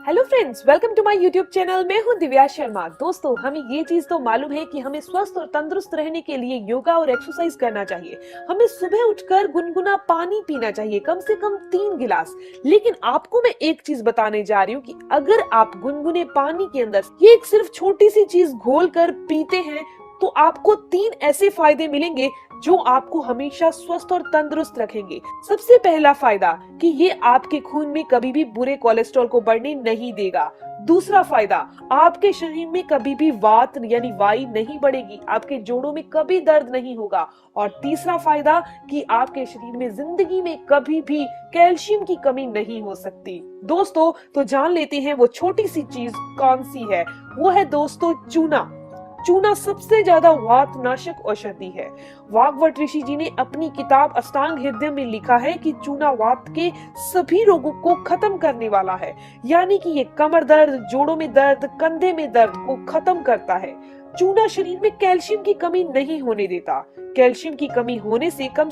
Hello friends, welcome to my YouTube channel. मैं हूं दिव्या शर्मा। दोस्तों, हमें ये चीज तो मालूम है कि हमें स्वस्थ और तंदुरुस्त रहने के लिए योगा और एक्सरसाइज करना चाहिए। हमें सुबह उठकर गुनगुना पानी पीना चाहिए, कम से कम 3 गिलास। लेकिन आपको मैं एक चीज बताने जा रही हूँ कि अगर आप गुनगुने पानी के अंदर ये एक सिर्फ छोटी सी चीज घोल कर पीते हैं तो आपको 3 ऐसे फायदे मिलेंगे जो आपको हमेशा स्वस्थ और तंदुरुस्त रखेंगे। सबसे पहला फायदा कि ये आपके खून में कभी भी बुरे कोलेस्ट्रॉल को बढ़ने नहीं देगा। दूसरा फायदा, आपके शरीर में कभी भी वात यानी वाई नहीं बढ़ेगी, आपके जोड़ों में कभी दर्द नहीं होगा। और तीसरा फायदा कि आपके शरीर में जिंदगी में कभी भी कैल्शियम की कमी नहीं हो सकती। दोस्तों, तो जान लेते हैं वो छोटी सी चीज कौन सी है। वो है दोस्तों चूना। चूना सबसे ज्यादा वात नाशक औषधि है। वाग्भट ऋषि जी ने अपनी किताब अष्टांग हृदय में लिखा है कि चूना वात के सभी रोगों को खत्म करने वाला है। यानी कि ये कमर दर्द, जोड़ों में दर्द, कंधे में दर्द को खत्म करता है। चूना शरीर में कैल्शियम की कमी नहीं होने देता। कैल्शियम की कमी होने से कम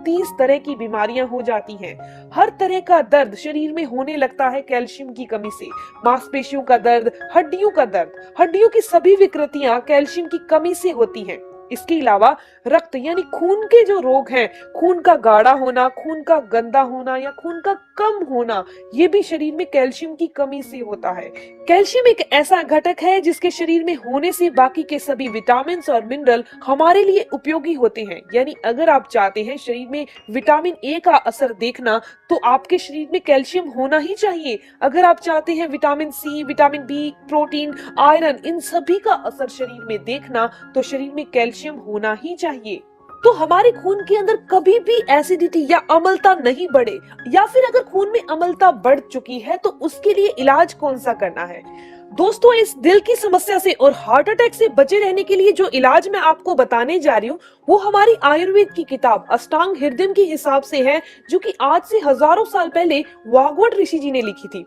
30 तरह की बीमारियां हो जाती हैं। हर तरह का दर्द शरीर में होने लगता है कैल्शियम की कमी से। मांसपेशियों का दर्द, हड्डियों का दर्द, हड्डियों की सभी विकृतियां कैल्शियम की कमी से होती हैं। इसके अलावा रक्त यानी खून के जो रोग हैं, खून का गाढ़ा होना, खून का गंदा होना या खून का कम होना, ये भी शरीर में कैल्शियम की कमी से होता है। कैल्शियम एक ऐसा घटक है जिसके शरीर में होने से बाकी के सभी विटामिन और मिनरल हमारे लिए उपयोगी होते हैं। यानी अगर आप चाहते हैं शरीर में विटामिन ए का असर देखना तो आपके शरीर में कैल्शियम होना ही चाहिए। अगर आप चाहते हैं vitamin C, vitamin B, protein, iron, इन सभी का असर शरीर में देखना तो शरीर में कैल्शियम होना ही चाहिए। तो हमारे खून के अंदर कभी भी एसिडिटी या अम्लता नहीं बढ़े, या फिर अगर खून में अम्लता बढ़ चुकी है तो उसके लिए इलाज कौन सा करना है। दोस्तों, इस दिल की समस्या से और हार्ट अटैक से बचे रहने के लिए जो इलाज मैं आपको बताने जा रही हूँ वो हमारी आयुर्वेद की किताब अष्टांग हृदय के हिसाब से है, जो कि आज से हजारों साल पहले वाग्भट ऋषि जी ने लिखी थी।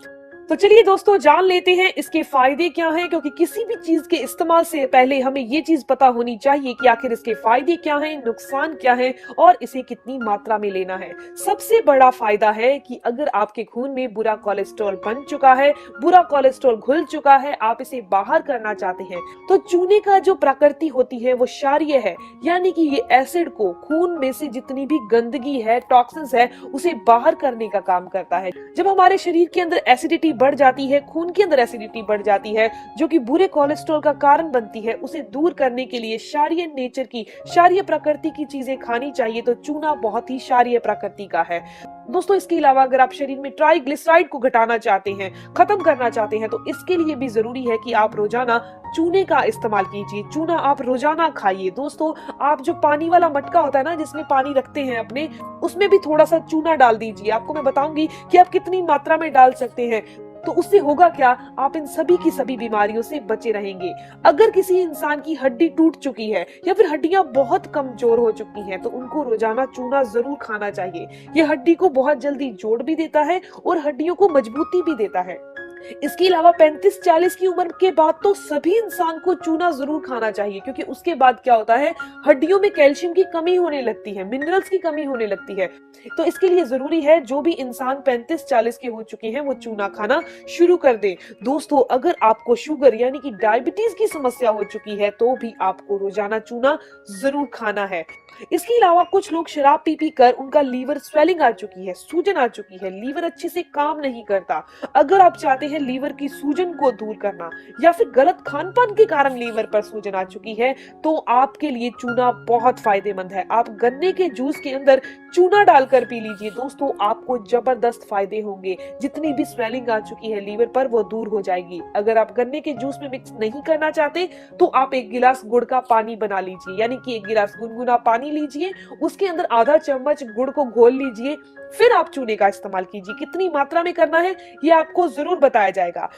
तो चलिए दोस्तों, जान लेते हैं इसके फायदे क्या हैं, क्योंकि किसी भी चीज के इस्तेमाल से पहले हमें ये चीज पता होनी चाहिए कि आखिर इसके फायदे क्या हैं, नुकसान क्या है और इसे कितनी मात्रा में लेना है। सबसे बड़ा फायदा है कि अगर आपके खून में बुरा कोलेस्ट्रॉल बन चुका है, बुरा कोलेस्ट्रॉल घुल चुका है, आप इसे बाहर करना चाहते हैं, तो चूने का जो प्रकृति होती है वो क्षारीय है। यानी कि ये एसिड को, खून में से जितनी भी गंदगी है, टॉक्सिन्स है, उसे बाहर करने का काम करता है। जब हमारे शरीर के अंदर एसिडिटी बढ़ जाती है, खून के अंदर एसिडिटी बढ़ जाती है जो कि बुरे कोलेस्ट्रॉल का कारण बनती है, उसे दूर करने के लिए क्षारीय नेचर की, क्षारीय प्रकृति की चीजें खानी चाहिए। तो चूना बहुत ही क्षारीय प्रकृति का है। दोस्तों, इसके अलावा अगर आप शरीर में ट्राइग्लिसराइड को घटाना चाहते हैं, खत्म करना चाहते हैं, तो इसके लिए भी जरूरी है कि आप रोजाना चूने का इस्तेमाल कीजिए। चूना आप रोजाना खाइए। दोस्तों, आप जो पानी वाला मटका होता है ना, जिसमें पानी रखते हैं अपने, उसमें भी थोड़ा सा चूना डाल दीजिए। आपको मैं बताऊंगी कि आप कितनी मात्रा में डाल सकते हैं। तो उससे होगा क्या, आप इन सभी की सभी बीमारियों से बचे रहेंगे। अगर किसी इंसान की हड्डी टूट चुकी है या फिर हड्डियां बहुत कमजोर हो चुकी हैं, तो उनको रोजाना चूना जरूर खाना चाहिए। ये हड्डी को बहुत जल्दी जोड़ भी देता है और हड्डियों को मजबूती भी देता है। इसके अलावा 35-40 की उम्र के बाद तो सभी इंसान को चूना जरूर खाना चाहिए, क्योंकि उसके बाद क्या होता है, हड्डियों में कैल्शियम की कमी होने लगती है, मिनरल्स की कमी होने लगती है। तो इसके लिए जरूरी है जो भी इंसान 35-40 के हो चुके हैं वो चूना खाना शुरू कर दें। दोस्तों, अगर आपको शुगर यानी कि डायबिटीज की समस्या हो चुकी है तो भी आपको रोजाना चूना जरूर खाना है। इसके अलावा कुछ लोग शराब पी कर उनका लीवर स्वेलिंग आ चुकी है, सूजन आ चुकी है, लीवर अच्छे से काम नहीं करता। अगर आप चाहते हैं लीवर की सूजन को दूर करना, या फिर गलत खान पान के कारण लीवर पर सूजन आ चुकी है, तो आपके लिए चूना बहुत फायदेमंद है। आप गन्ने के जूस के अंदर चूना डालकर पी लीजिए। दोस्तों, आपको जबरदस्त फायदे होंगे। जितनी भी स्वेलिंग आ चुकी है लीवर पर वो दूर हो जाएगी। अगर आप गन्ने के जूस में मिक्स नहीं करना चाहते तो आप 1 गिलास गुड़ का पानी बना लीजिए। यानी कि 1 गिलास गुनगुना पानी लीजिए, उसके अंदर आधा चम्मच गुड़ को घोल लीजिए, फिर आप चूने का इस्तेमाल कीजिए। कितनी मात्रा में करना है ये आपको जरूर बताया जाएगा।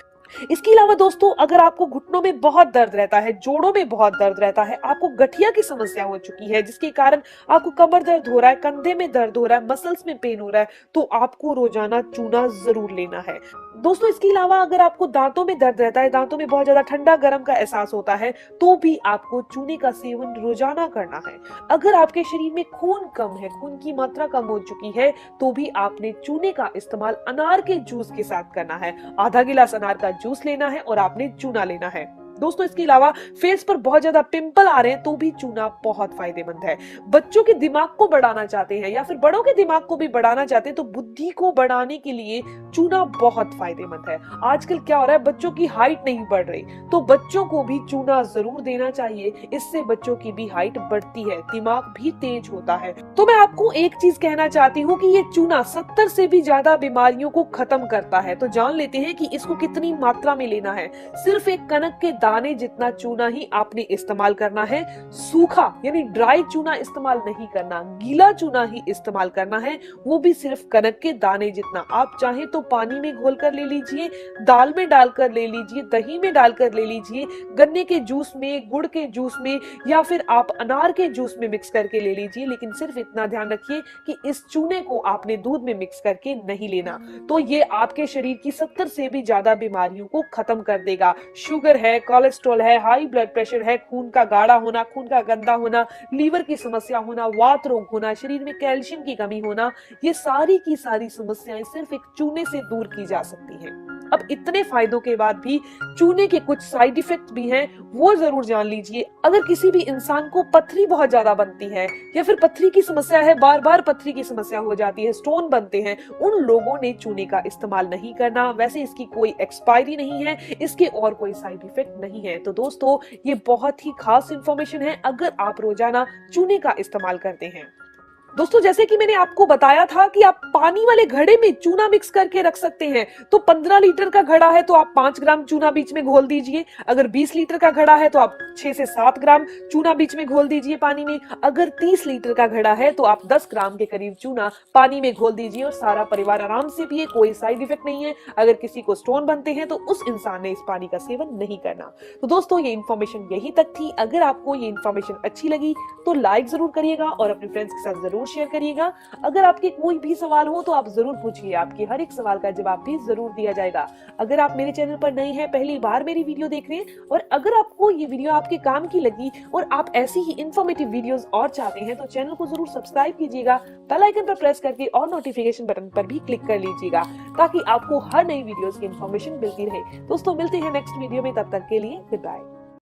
इसके अलावा दोस्तों, अगर आपको घुटनों में बहुत दर्द रहता है, जोड़ों में बहुत दर्द रहता है, आपको गठिया की समस्या हो चुकी है जिसके कारण आपको कमर दर्द हो रहा है, कंधे में दर्द हो रहा है, मसल्स में पेन हो रहा है, तो आपको रोजाना चूना जरूर लेना है। दोस्तों इसके अलावा अगर आपको दांतों में दर्द रहता है, दांतों में बहुत ज्यादा ठंडा गर्म का एहसास होता है, तो भी आपको चूने का सेवन रोजाना करना है। अगर आपके शरीर में खून कम है, खून की मात्रा कम हो चुकी है, तो भी आपने चूने का इस्तेमाल अनार के जूस के साथ करना है। आधा गिलास अनार का जूस लेना है और आपने चूना लेना है। दोस्तों इसके अलावा फेस पर बहुत ज्यादा पिंपल आ रहे हैं तो भी चूना बहुत फायदेमंद है। बच्चों के दिमाग को बढ़ाना चाहते हैं या फिर बड़ों के दिमाग को भी बढ़ाना चाहते हैं तो बुद्धि को बढ़ाने के लिए चूना बहुत फायदेमंद है। आजकल क्या हो रहा है, बच्चों की हाइट नहीं बढ़ रही, तो बच्चों को भी चूना जरूर देना चाहिए। इससे बच्चों की भी हाइट बढ़ती है, दिमाग भी तेज होता है। तो मैं आपको एक चीज कहना चाहती हूँ कि ये चूना 70 से भी ज्यादा बीमारियों को खत्म करता है। तो जान लेते हैं कि इसको कितनी मात्रा में लेना है। सिर्फ एक कनक के दाने जितना चूना ही आपने इस्तेमाल करना है। सूखा यानी ड्राई चूना इस्तेमाल नहीं करना, गीला चूना ही इस्तेमाल करना है, वो भी सिर्फ कनक के दाने जितना। आप चाहे तो पानी में घोल कर ले लीजिए, दाल में डालकर ले लीजिए, दही में डालकर ले लीजिए, गन्ने के जूस में, गुड़ के जूस में, या फिर आप अनार के जूस में मिक्स करके ले लीजिए। लेकिन सिर्फ इतना ध्यान रखिए कि इस चूने को आपने दूध में मिक्स करके नहीं लेना। तो ये आपके शरीर की 70 से भी ज्यादा बीमारियों को खत्म कर देगा। शुगर है, कोलेस्ट्रॉल है, हाई ब्लड प्रेशर है, खून का गाढ़ा होना, खून का गंदा होना, लीवर की समस्या होना, वात रोग होना, शरीर में कैल्शियम की कमी होना, ये सारी की सारी समस्याएं सिर्फ एक चूने से दूर की जा सकती हैं। अब इतने फायदों के बाद भी चूने के कुछ साइड इफेक्ट भी हैं, वो जरूर जान लीजिए। अगर किसी भी इंसान को पथरी बहुत ज्यादा बनती है या फिर पथरी की समस्या है, बार बार पथरी की समस्या हो जाती है, स्टोन बनते हैं, उन लोगों ने चूने का इस्तेमाल नहीं करना। वैसे इसकी कोई एक्सपायरी नहीं है, इसके और कोई साइड इफेक्ट नहीं है। तो दोस्तों ये बहुत ही खास इंफॉर्मेशन है अगर आप रोजाना चूने का इस्तेमाल करते हैं। दोस्तों जैसे कि मैंने आपको बताया था कि आप पानी वाले घड़े में चूना मिक्स करके रख सकते हैं। तो 15 लीटर का घड़ा है तो आप 5 ग्राम चूना बीच में घोल दीजिए। अगर 20 लीटर का घड़ा है तो आप 6 से 7 ग्राम चूना बीच में घोल दीजिए पानी में। अगर 30 लीटर का घड़ा है तो आप 10 ग्राम के करीब चूना पानी में घोल दीजिए और सारा परिवार आराम से पिए, कोई साइड इफेक्ट नहीं है। अगर किसी को स्टोन बनते हैं तो उस इंसान ने इस पानी का सेवन नहीं करना। तो दोस्तों ये इन्फॉर्मेशन यही तक थी। अगर आपको ये इन्फॉर्मेशन अच्छी लगी तो लाइक जरूर करिएगा और अपने फ्रेंड्स के साथ जरूर शेयर करिएगा। अगर आपके कोई भी सवाल हो तो आप जरूर पूछिए, आपके हर एक सवाल का जवाब भी जरूर दिया जाएगा। अगर आप मेरे चैनल पर नए हैं, पहली बार मेरी वीडियो देख रहे हैं और अगर आपको ये वीडियो आपके काम की लगी और आप ऐसी ही इंफॉर्मेटिव वीडियोस और चाहते हैं तो चैनल को जरूर सब्सक्राइब कीजिएगा, बेल आइकन पर प्रेस करके और नोटिफिकेशन बटन पर भी क्लिक कर लीजिएगा ताकि आपको हर नई वीडियोस की इंफॉर्मेशन मिलती रहे। दोस्तों मिलते हैं नेक्स्ट वीडियो में, तब तक के लिए गुड बाय।